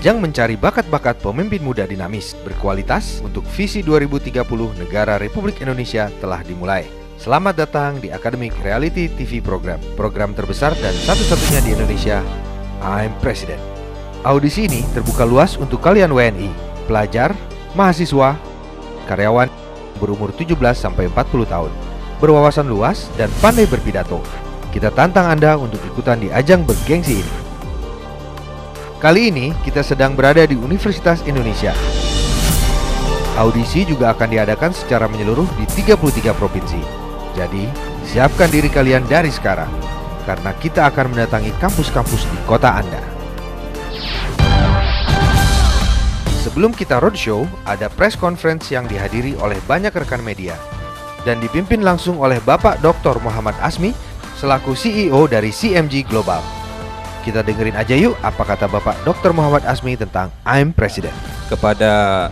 Ajang mencari bakat-bakat pemimpin muda dinamis, berkualitas untuk visi 2030 negara Republik Indonesia telah dimulai. Selamat datang di Academic Reality TV Program, program terbesar dan satu-satunya di Indonesia, I'm President. Audisi ini terbuka luas untuk kalian WNI, pelajar, mahasiswa, karyawan berumur 17-40 tahun, berwawasan luas dan pandai berpidato. Kita tantang Anda untuk ikutan di ajang bergengsi ini. Kali ini kita sedang berada di Universitas Indonesia. Audisi juga akan diadakan secara menyeluruh di 33 provinsi. Jadi, siapkan diri kalian dari sekarang, karena kita akan mendatangi kampus-kampus di kota Anda. Sebelum kita roadshow, ada press conference yang dihadiri oleh banyak rekan media dan dipimpin langsung oleh Bapak Dr. Muhammad Asmi selaku CEO dari CMG Global. Kita dengerin aja yuk apa kata Bapak Dr. Muhammad Asmi tentang I'm President. Kepada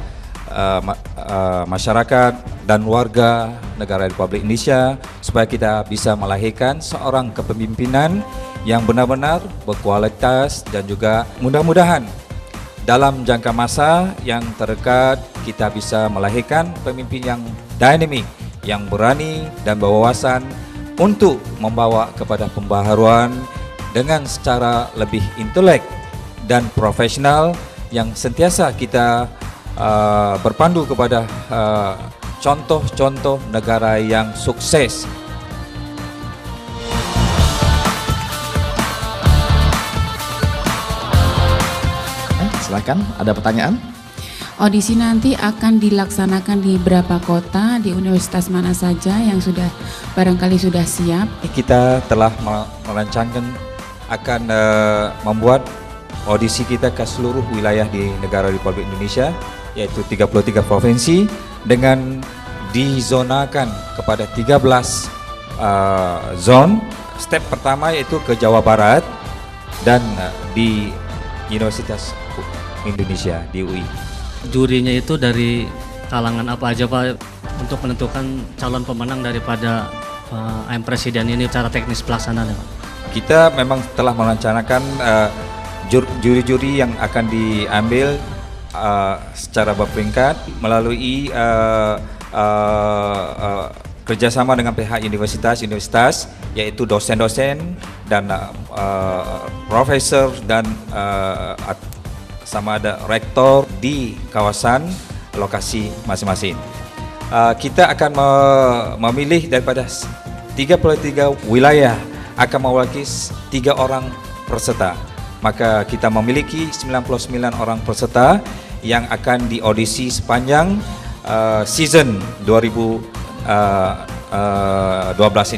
masyarakat dan warga negara Republik Indonesia, supaya kita bisa melahirkan seorang kepemimpinan yang benar-benar berkualitas dan juga mudah-mudahan dalam jangka masa yang terdekat kita bisa melahirkan pemimpin yang dinamik, yang berani dan berwawasan untuk membawa kepada pembaharuan dengan secara lebih intelek dan profesional yang sentiasa kita berpandu kepada contoh-contoh negara yang sukses. Silakan, ada pertanyaan? Audisi nanti akan dilaksanakan di berapa kota, di universitas mana saja yang sudah barangkali sudah siap? Kita telah merancangkan akan membuat audisi kita ke seluruh wilayah di negara Republik Indonesia, yaitu 33 provinsi dengan dizonakan kepada 13 zone. Step pertama yaitu ke Jawa Barat dan di Universitas Indonesia di UI. Jurinya itu dari kalangan apa aja Pak untuk menentukan calon pemenang daripada I'm President ini secara teknis pelaksanaannya Pak? Kita memang telah merencanakan juri-juri yang akan diambil secara berperingkat melalui kerjasama dengan pihak universitas, yaitu dosen-dosen dan profesor dan sama ada rektor di kawasan lokasi masing-masing. Kita akan memilih daripada 33 wilayah akan mewakili 3 orang peserta. Maka kita memiliki 99 orang peserta yang akan diaudisi sepanjang season 2012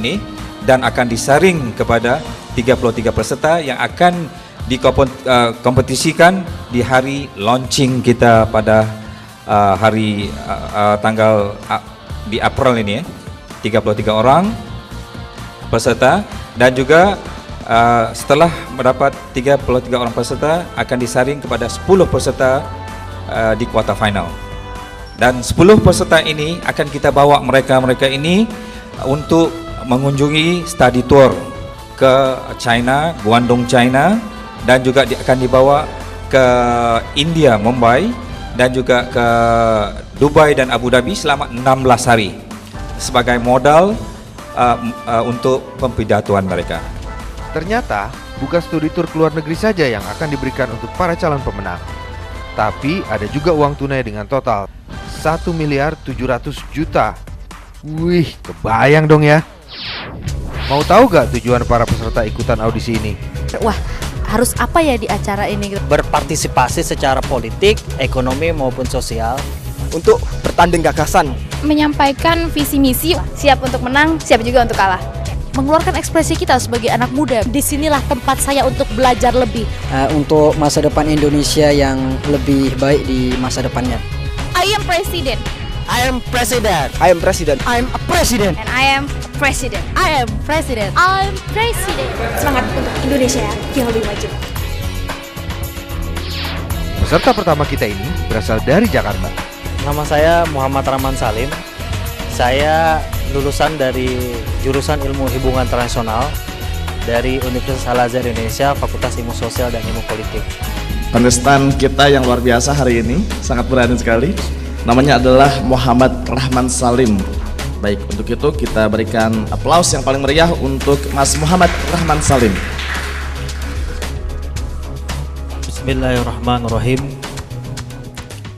ini dan akan disaring kepada 33 peserta yang akan dikompetisikan di hari launching kita pada hari tanggal di April ini ya. 33 orang peserta dan juga setelah mendapat 33 orang peserta akan disaring kepada 10 peserta di quarter final. Dan 10 peserta ini akan kita bawa mereka ini untuk mengunjungi study tour ke China, Guangdong, China, dan juga akan dibawa ke India, Mumbai, dan juga ke Dubai dan Abu Dhabi selama 16 hari sebagai modal untuk pembidatuan mereka. Ternyata bukan studi tur ke luar negeri saja yang akan diberikan untuk para calon pemenang, tapi ada juga uang tunai dengan total 1.700.000.000. Wih, kebayang dong ya. Mau tahu gak tujuan para peserta ikutan audisi ini? Wah, harus apa ya di acara ini? Berpartisipasi secara politik, ekonomi maupun sosial untuk bertanding gagasan, Menyampaikan visi misi, siap untuk menang, siap juga untuk kalah. Mengeluarkan ekspresi kita sebagai anak muda. Disinilah tempat saya untuk belajar lebih. Untuk masa depan Indonesia yang lebih baik di masa depannya. I am President. I am President. I am President. I am a President. And I am President. I am President. I am President. Semangat untuk Indonesia yang lebih maju. Peserta pertama kita ini berasal dari Jakarta. Nama saya Muhammad Rahman Salim. Saya lulusan dari jurusan Ilmu Hubungan Internasional dari Universitas Al Azhar Indonesia, Fakultas Ilmu Sosial dan Ilmu Politik. kontestan kita yang luar biasa hari ini, sangat berani sekali. Namanya adalah Muhammad Rahman Salim. Baik, untuk itu kita berikan aplaus yang paling meriah untuk Mas Muhammad Rahman Salim. Bismillahirrahmanirrahim.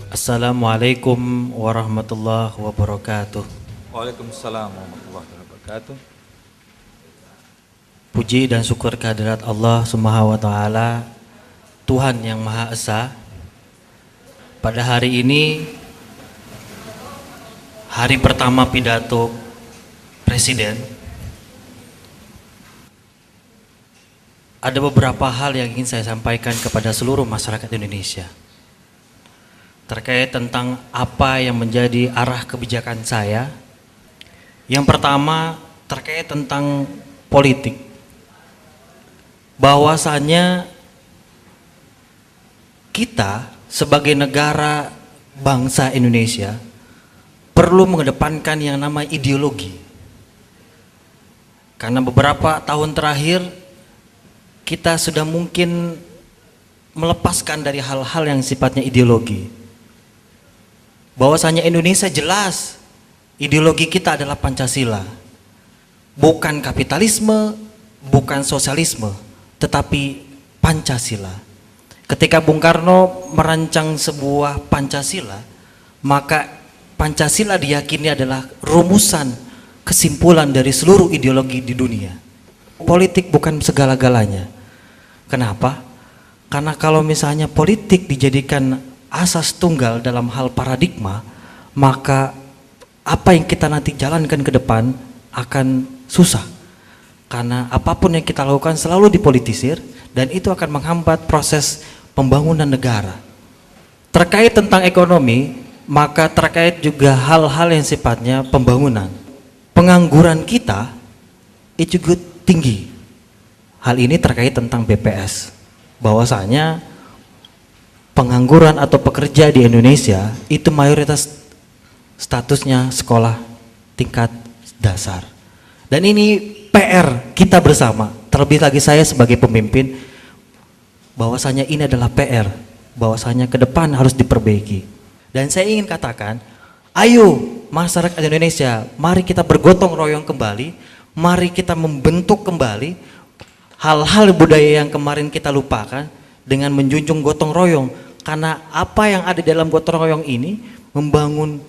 Assalamualaikum warahmatullahi wabarakatuh. Waalaikumsalam warahmatullahi wabarakatuh. Puji dan syukur kehadirat Allah Subhanahu wa taala, Tuhan yang Maha Esa. Pada hari ini, hari pertama pidato Presiden, ada beberapa hal yang ingin saya sampaikan kepada seluruh masyarakat Indonesia terkait tentang apa yang menjadi arah kebijakan saya. Yang pertama terkait tentang politik. Bahwasanya kita sebagai negara bangsa Indonesia perlu mengedepankan yang namanya ideologi. Karena beberapa tahun terakhir kita sudah mungkin melepaskan dari hal-hal yang sifatnya ideologi. Bahwasanya Indonesia jelas ideologi kita adalah Pancasila. Bukan kapitalisme, bukan sosialisme, tetapi Pancasila. Ketika Bung Karno merancang sebuah Pancasila, maka Pancasila diyakini adalah rumusan kesimpulan dari seluruh ideologi di dunia. Politik bukan segala-galanya. Kenapa? Karena kalau misalnya politik dijadikan asas tunggal dalam hal paradigma, maka apa yang kita nanti jalankan ke depan akan susah. Karena apapun yang kita lakukan selalu dipolitisir dan itu akan menghambat proses pembangunan negara. Terkait tentang ekonomi, maka terkait juga hal-hal yang sifatnya pembangunan. Pengangguran kita itu juga tinggi. Hal ini terkait tentang BPS. Bahwasanya pengangguran atau pekerja di Indonesia itu mayoritas statusnya sekolah tingkat dasar. Dan ini PR kita bersama, terlebih lagi saya sebagai pemimpin, bahwasanya ini adalah PR, bahwasanya ke depan harus diperbaiki. Dan saya ingin katakan, ayo masyarakat Indonesia, mari kita bergotong royong kembali, mari kita membentuk kembali hal-hal budaya yang kemarin kita lupakan dengan menjunjung gotong royong. Karena apa yang ada dalam gotong royong ini membangun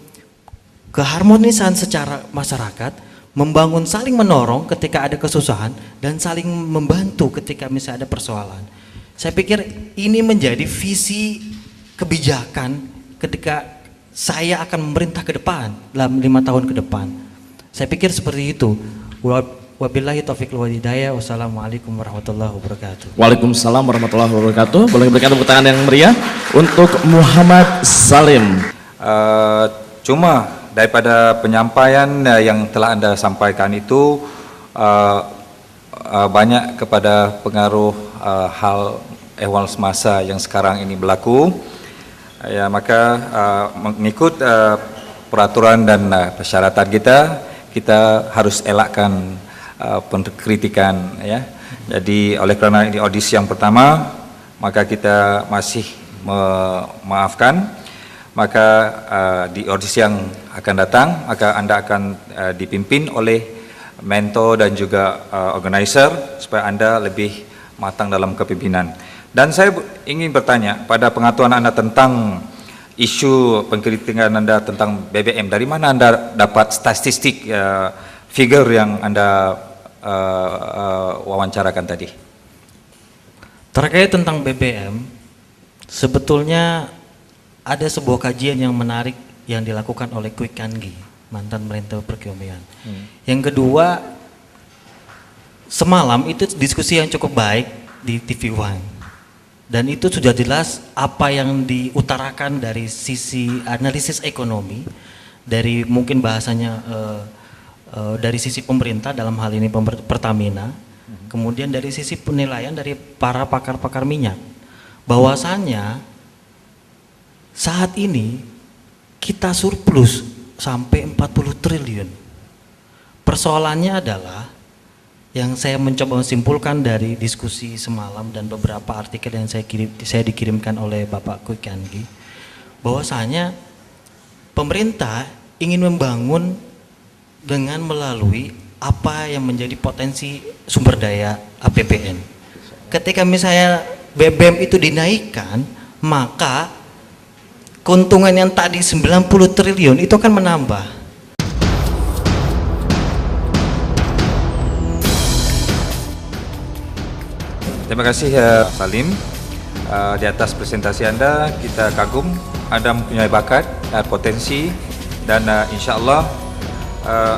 keharmonisan secara masyarakat, membangun saling menolong ketika ada kesusahan dan saling membantu ketika misalnya ada persoalan. Saya pikir ini menjadi visi kebijakan ketika saya akan memerintah ke depan dalam 5 tahun ke depan. Saya pikir seperti itu. Wabillahi taufiq wal hidayah. Wassalamualaikum warahmatullahi wabarakatuh. Waalaikumsalam warahmatullahi wabarakatuh. Boleh berikan tepuk tangan yang meriah untuk Muhammad Salim. Cuma daripada penyampaian yang telah Anda sampaikan itu banyak kepada pengaruh hal ehwal semasa yang sekarang ini berlaku. Ya, maka mengikut peraturan dan persyaratan kita harus elakkan pengkritikan, ya. Jadi oleh kerana ini audisi yang pertama, maka kita masih memaafkan. Maka di audisi yang akan datang, maka Anda akan dipimpin oleh mentor dan juga organizer supaya Anda lebih matang dalam kepimpinan. Dan saya ingin bertanya pada pengetahuan Anda tentang isu pengkritikan Anda tentang BBM, dari mana Anda dapat statistik figure yang Anda wawancarakan tadi? Terkait tentang BBM, sebetulnya ada sebuah kajian yang menarik yang dilakukan oleh Kwi Kangi, mantan Menko Perekonomian. Yang kedua, semalam itu diskusi yang cukup baik di TV One. Dan itu sudah jelas apa yang diutarakan dari sisi analisis ekonomi, dari mungkin bahasanya dari sisi pemerintah dalam hal ini Pertamina, kemudian dari sisi penilaian dari para pakar-pakar minyak, bahwasannya saat ini kita surplus sampai 40 triliun. Persoalannya adalah Yang saya mencoba menyimpulkan dari diskusi semalam dan beberapa artikel yang saya dikirimkan oleh Bapak Quick Anggi, bahwasanya pemerintah ingin membangun dengan melalui apa yang menjadi potensi sumber daya APBN. Ketika misalnya BBM itu dinaikkan, maka keuntungan yang tadi 90 triliun itu akan menambah. Terima kasih Salim di atas presentasi Anda. Kita kagum Anda mempunyai bakat dan potensi, dan insya Allah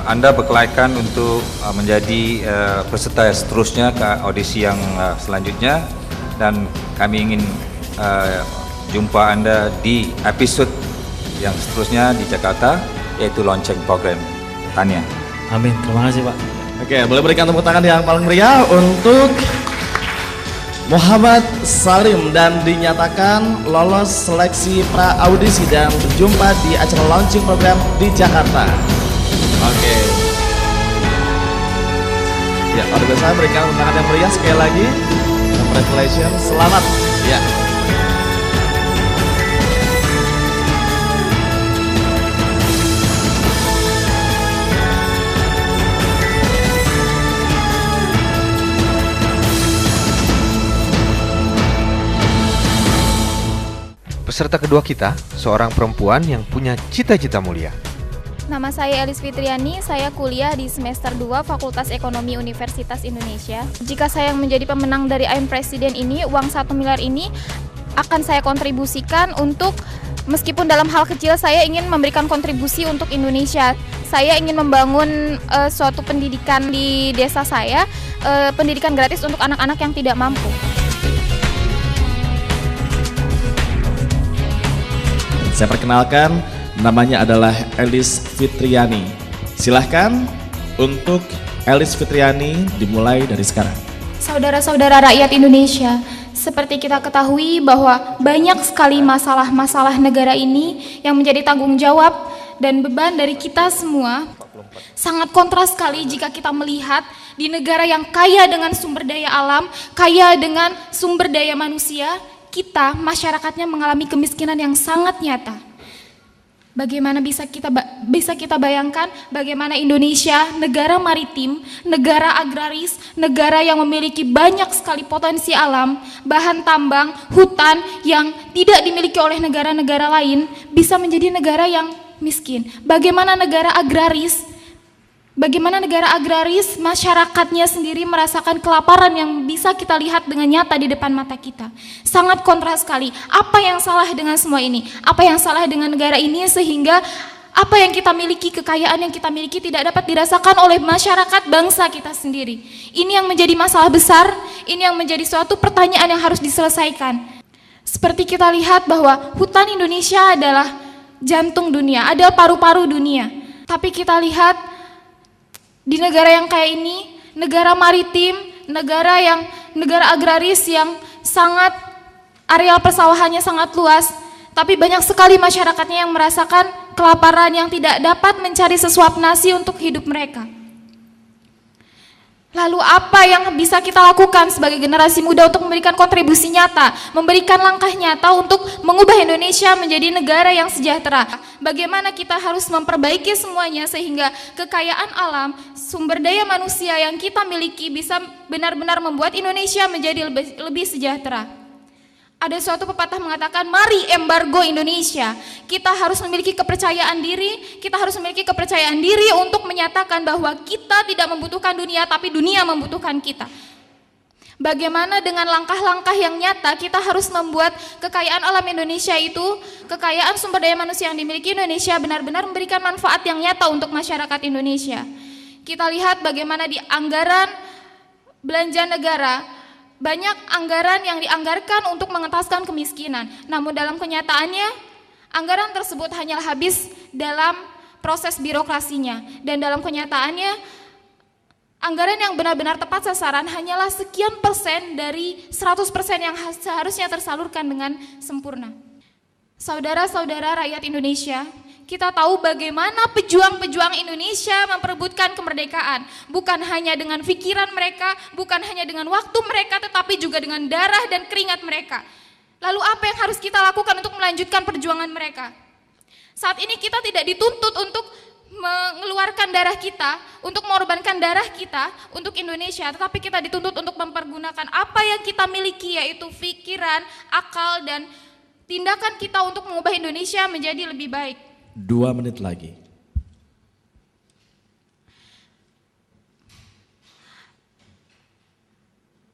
Anda berkelaikan untuk menjadi peserta seterusnya ke audisi yang selanjutnya, dan kami ingin jumpa Anda di episod yang seterusnya di Jakarta, yaitu launching program. Tania. Amin, terima kasih Pak. Oke, boleh berikan tepuk tangan yang paling meriah untuk Muhammad Salim, dan dinyatakan lolos seleksi pra audisi dan berjumpa di acara launching program di Jakarta. Oke. Ya, oleh saya berikan tepuk tangan yang meriah sekali lagi. Congratulations, selamat. Ya. Peserta kedua kita, seorang perempuan yang punya cita-cita mulia. Nama saya Elis Fitriani, saya kuliah di semester 2 Fakultas Ekonomi Universitas Indonesia. Jika saya menjadi pemenang dari I'm President ini, uang 1 miliar ini akan saya kontribusikan untuk, meskipun dalam hal kecil, saya ingin memberikan kontribusi untuk Indonesia. Saya ingin membangun suatu pendidikan di desa saya, pendidikan gratis untuk anak-anak yang tidak mampu. Saya perkenalkan, namanya adalah Elis Fitriani. Silahkan untuk Elis Fitriani dimulai dari sekarang. Saudara-saudara rakyat Indonesia, seperti kita ketahui bahwa banyak sekali masalah-masalah negara ini yang menjadi tanggung jawab dan beban dari kita semua. Sangat kontras sekali jika kita melihat di negara yang kaya dengan sumber daya alam, kaya dengan sumber daya manusia, kita, masyarakatnya mengalami kemiskinan yang sangat nyata. Bagaimana bisa kita bayangkan bagaimana Indonesia, negara maritim, negara agraris, negara yang memiliki banyak sekali potensi alam, bahan tambang, hutan yang tidak dimiliki oleh negara-negara lain, bisa menjadi negara yang miskin. Bagaimana negara agraris, masyarakatnya sendiri merasakan kelaparan yang bisa kita lihat dengan nyata di depan mata kita. Sangat kontras sekali. Apa yang salah dengan semua ini? Apa yang salah dengan negara ini sehingga apa yang kita miliki, kekayaan yang kita miliki tidak dapat dirasakan oleh masyarakat bangsa kita sendiri? Ini yang menjadi masalah besar, ini yang menjadi suatu pertanyaan yang harus diselesaikan. Seperti kita lihat bahwa hutan Indonesia adalah jantung dunia, adalah paru-paru dunia. Tapi kita lihat di negara yang kayak ini, negara maritim, negara agraris yang sangat areal persawahannya sangat luas, tapi banyak sekali masyarakatnya yang merasakan kelaparan yang tidak dapat mencari sesuap nasi untuk hidup mereka. Lalu apa yang bisa kita lakukan sebagai generasi muda untuk memberikan kontribusi nyata, memberikan langkah nyata untuk mengubah Indonesia menjadi negara yang sejahtera? Bagaimana kita harus memperbaiki semuanya sehingga kekayaan alam, sumber daya manusia yang kita miliki bisa benar-benar membuat Indonesia menjadi lebih sejahtera. Ada suatu pepatah mengatakan, mari embargo Indonesia. Kita harus memiliki kepercayaan diri, untuk menyatakan bahwa kita tidak membutuhkan dunia, tapi dunia membutuhkan kita. Bagaimana dengan langkah-langkah yang nyata kita harus membuat kekayaan alam Indonesia itu, kekayaan sumber daya manusia yang dimiliki Indonesia benar-benar memberikan manfaat yang nyata untuk masyarakat Indonesia. Kita lihat bagaimana di anggaran belanja negara, banyak anggaran yang dianggarkan untuk mengentaskan kemiskinan. Namun dalam kenyataannya, anggaran tersebut hanyalah habis dalam proses birokrasinya. Dan dalam kenyataannya, anggaran yang benar-benar tepat sasaran hanyalah sekian persen dari 100% yang seharusnya tersalurkan dengan sempurna. Saudara-saudara rakyat Indonesia, kita tahu bagaimana pejuang-pejuang Indonesia memperebutkan kemerdekaan. Bukan hanya dengan pikiran mereka, bukan hanya dengan waktu mereka, tetapi juga dengan darah dan keringat mereka. Lalu apa yang harus kita lakukan untuk melanjutkan perjuangan mereka? Saat ini kita tidak dituntut untuk mengeluarkan darah kita, untuk mengorbankan darah kita untuk Indonesia, tetapi kita dituntut untuk mempergunakan apa yang kita miliki, yaitu pikiran, akal, dan tindakan kita untuk mengubah Indonesia menjadi lebih baik. 2 menit lagi.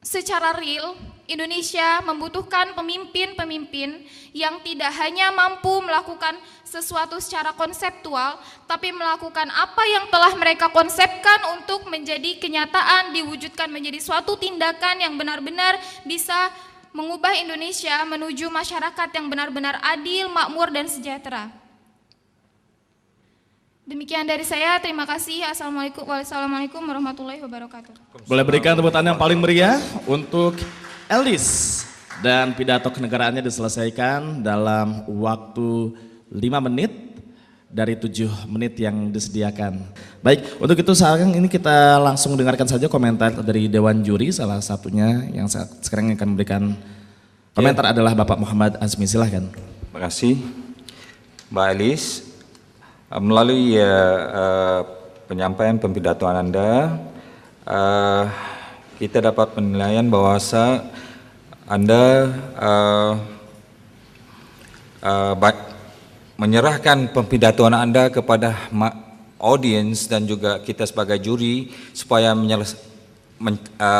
Secara real, Indonesia membutuhkan pemimpin-pemimpin yang tidak hanya mampu melakukan sesuatu secara konseptual, tapi melakukan apa yang telah mereka konsepkan untuk menjadi kenyataan, diwujudkan menjadi suatu tindakan yang benar-benar bisa mengubah Indonesia menuju masyarakat yang benar-benar adil, makmur, dan sejahtera. Demikian dari saya, terima kasih. Wassalamualaikum warahmatullahi wabarakatuh. Boleh berikan tepuk tangan yang paling meriah untuk Elis. Dan pidato kenegaraannya diselesaikan dalam waktu 5 menit dari 7 menit yang disediakan. Baik, untuk itu sekarang ini kita langsung dengarkan saja komentar dari Dewan Juri. Salah satunya yang sekarang akan memberikan komentar adalah Bapak Muhammad Azmi, silahkan. Terima kasih Mbak Elis. Melalui penyampaian pembidatoan Anda, kita dapat penilaian bahwa Anda menyerahkan pembidatoan Anda kepada audiens dan juga kita sebagai juri supaya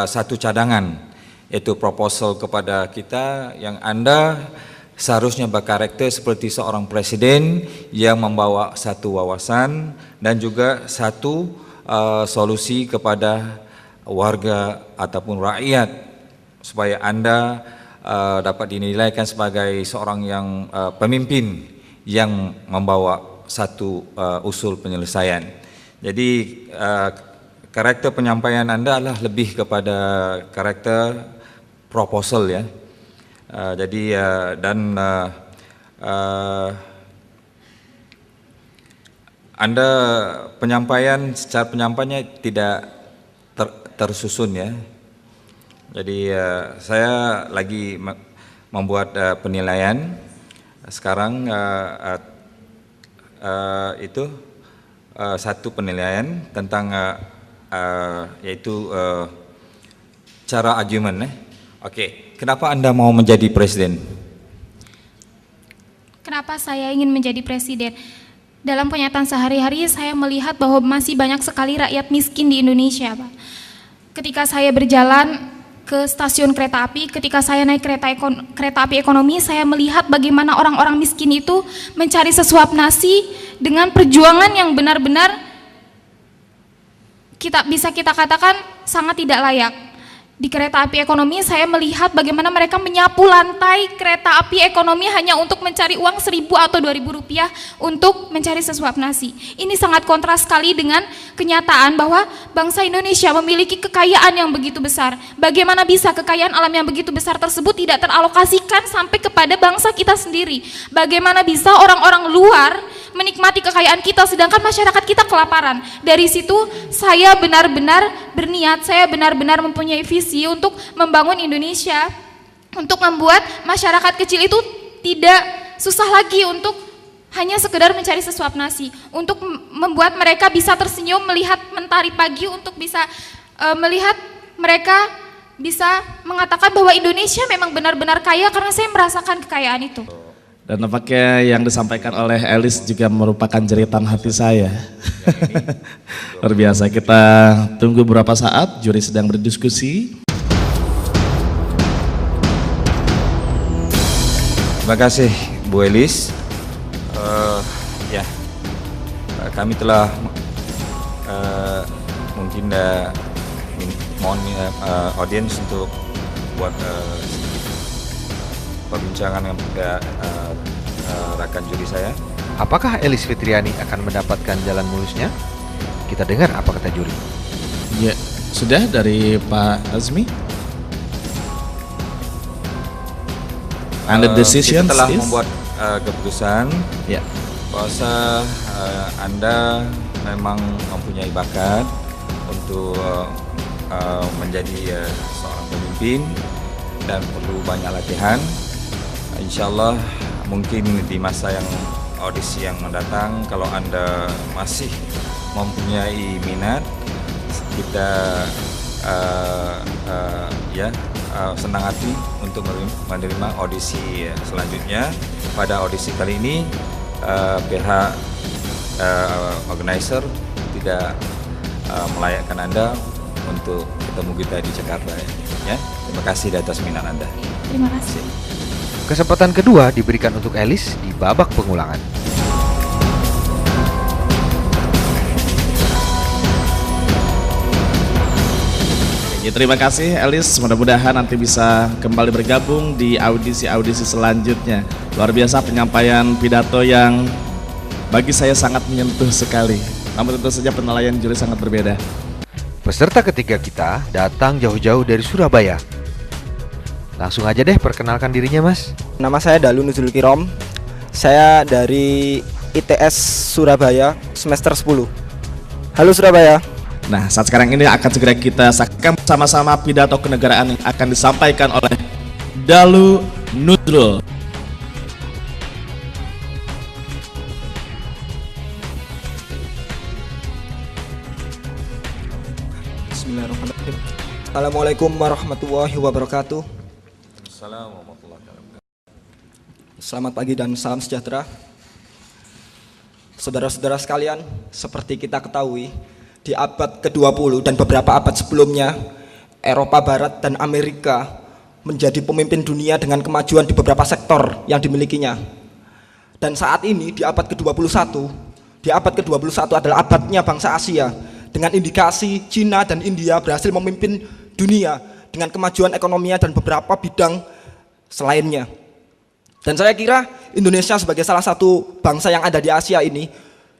satu cadangan, yaitu proposal kepada kita yang Anda seharusnya berkarakter seperti seorang presiden yang membawa satu wawasan dan juga satu solusi kepada warga ataupun rakyat supaya Anda dapat dinilaikan sebagai seorang yang pemimpin yang membawa satu usul penyelesaian. Jadi karakter penyampaian Anda adalah lebih kepada karakter proposal ya. Anda secara penyampaiannya tidak tersusun ya. Jadi saya lagi membuat penilaian sekarang itu satu penilaian tentang yaitu cara argumen ya. Oke, kenapa Anda mau menjadi presiden? Kenapa saya ingin menjadi presiden? Dalam kenyataan sehari-hari saya melihat bahwa masih banyak sekali rakyat miskin di Indonesia, Pak. Ketika saya berjalan ke stasiun kereta api, ketika saya naik kereta api ekonomi, saya melihat bagaimana orang-orang miskin itu mencari sesuap nasi dengan perjuangan yang benar-benar bisa kita katakan sangat tidak layak. Di kereta api ekonomi saya melihat bagaimana mereka menyapu lantai kereta api ekonomi hanya untuk mencari uang 1.000 atau 2.000 rupiah untuk mencari sesuap nasi. Ini sangat kontras sekali dengan kenyataan bahwa bangsa Indonesia memiliki kekayaan yang begitu besar. Bagaimana bisa kekayaan alam yang begitu besar tersebut tidak teralokasikan sampai kepada bangsa kita sendiri? Bagaimana bisa orang-orang luar menikmati kekayaan kita sedangkan masyarakat kita kelaparan? Dari situ saya benar-benar berniat, saya benar-benar mempunyai visi untuk membangun Indonesia, untuk membuat masyarakat kecil itu tidak susah lagi untuk hanya sekedar mencari sesuap nasi, untuk membuat mereka bisa tersenyum melihat mentari pagi, untuk bisa melihat mereka bisa mengatakan bahwa Indonesia memang benar-benar kaya karena saya merasakan kekayaan itu. Dan nampaknya yang disampaikan oleh Elis juga merupakan jeritan hati saya. Luar biasa, kita tunggu beberapa saat, juri sedang berdiskusi. Terima kasih Bu Elis. Kami telah mungkin mohon audiens untuk buat perbincangan dengan rekan juri saya. Apakah Elis Fitriani akan mendapatkan jalan mulusnya? Kita dengar apa kata juri. Ya, sudah dari Pak Azmi. And the decision kita telah is? membuat keputusan ya, Rasa Anda memang mempunyai bakat untuk menjadi seorang pemimpin dan perlu banyak latihan. Insya Allah mungkin di masa yang audisi yang mendatang, kalau Anda masih mempunyai minat, kita senang hati untuk menerima audisi selanjutnya. Pada audisi kali ini pihak organizer tidak melayakkan Anda untuk ketemu kita di Jakarta ya. Terima kasih atas minat Anda. Terima kasih. Kesempatan kedua diberikan untuk Elis di babak pengulangan. Ya, terima kasih Elis, mudah-mudahan nanti bisa kembali bergabung di audisi-audisi selanjutnya. Luar biasa penyampaian pidato yang bagi saya sangat menyentuh sekali. Namun tentu saja penilaian juri sangat berbeda. Peserta ketiga kita datang jauh-jauh dari Surabaya. Langsung aja deh perkenalkan dirinya, Mas. Nama saya Dalu Nuzul Kirom. Saya dari ITS Surabaya semester 10. Halo Surabaya. Nah, saat sekarang ini akan segera kita saksikan sama-sama pidato kenegaraan yang akan disampaikan oleh Dalu Nuzul. Bismillahirrahmanirrahim. Assalamualaikum warahmatullahi wabarakatuh. Selamat pagi dan salam sejahtera. Saudara-saudara sekalian, seperti kita ketahui, di abad ke-20 dan beberapa abad sebelumnya, Eropa Barat dan Amerika menjadi pemimpin dunia dengan kemajuan di beberapa sektor yang dimilikinya. Dan saat ini di abad ke-21 adalah abadnya bangsa Asia, dengan indikasi Cina dan India berhasil memimpin dunia dengan kemajuan ekonominya dan beberapa bidang selainnya. Dan saya kira Indonesia sebagai salah satu bangsa yang ada di Asia ini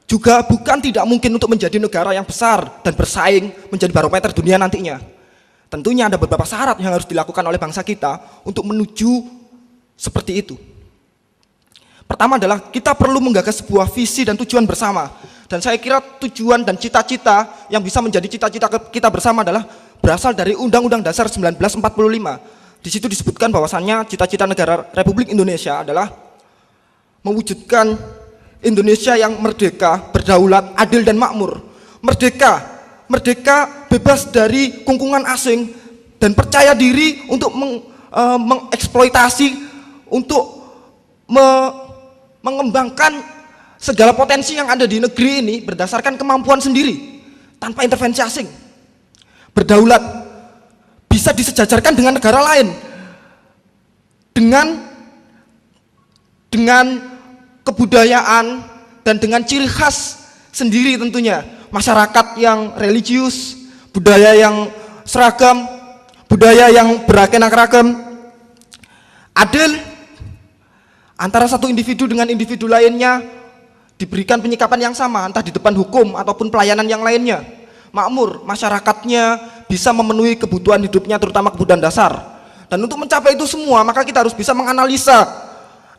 juga bukan tidak mungkin untuk menjadi negara yang besar dan bersaing menjadi barometer dunia nantinya. Tentunya ada beberapa syarat yang harus dilakukan oleh bangsa kita untuk menuju seperti itu. Pertama adalah kita perlu menggagas sebuah visi dan tujuan bersama. Dan saya kira tujuan dan cita-cita yang bisa menjadi cita-cita kita bersama adalah berasal dari Undang-Undang Dasar 1945. Di situ disebutkan bahwasannya cita-cita negara Republik Indonesia adalah mewujudkan Indonesia yang merdeka, berdaulat, adil dan makmur. Merdeka bebas dari kungkungan asing dan percaya diri untuk mengeksploitasi, untuk mengembangkan segala potensi yang ada di negeri ini berdasarkan kemampuan sendiri tanpa intervensi asing. Berdaulat, bisa disejajarkan dengan negara lain dengan kebudayaan dan dengan ciri khas sendiri tentunya. Masyarakat yang religius, budaya yang seragam, budaya yang beraneka ragam, adil antara satu individu dengan individu lainnya, diberikan penyikapan yang sama entah di depan hukum ataupun pelayanan yang lainnya. Makmur, masyarakatnya bisa memenuhi kebutuhan hidupnya, terutama kebutuhan dasar. Dan untuk mencapai itu semua, maka kita harus bisa menganalisa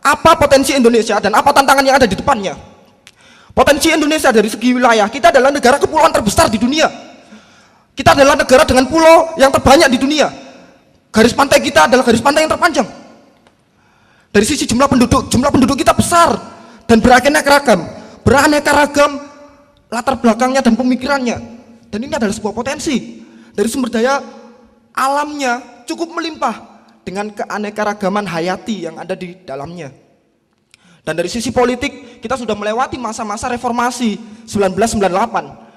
apa potensi Indonesia dan apa tantangan yang ada di depannya. Potensi Indonesia dari segi wilayah, kita adalah negara kepulauan terbesar di dunia. Kita adalah negara dengan pulau yang terbanyak di dunia. Garis pantai kita adalah garis pantai yang terpanjang. Dari sisi jumlah penduduk kita besar dan beraneka ragam latar belakangnya dan pemikirannya. Dan ini adalah sebuah potensi. Dari sumber daya alamnya cukup melimpah dengan keanekaragaman hayati yang ada di dalamnya. Dan dari sisi politik, kita sudah melewati masa-masa reformasi 1998.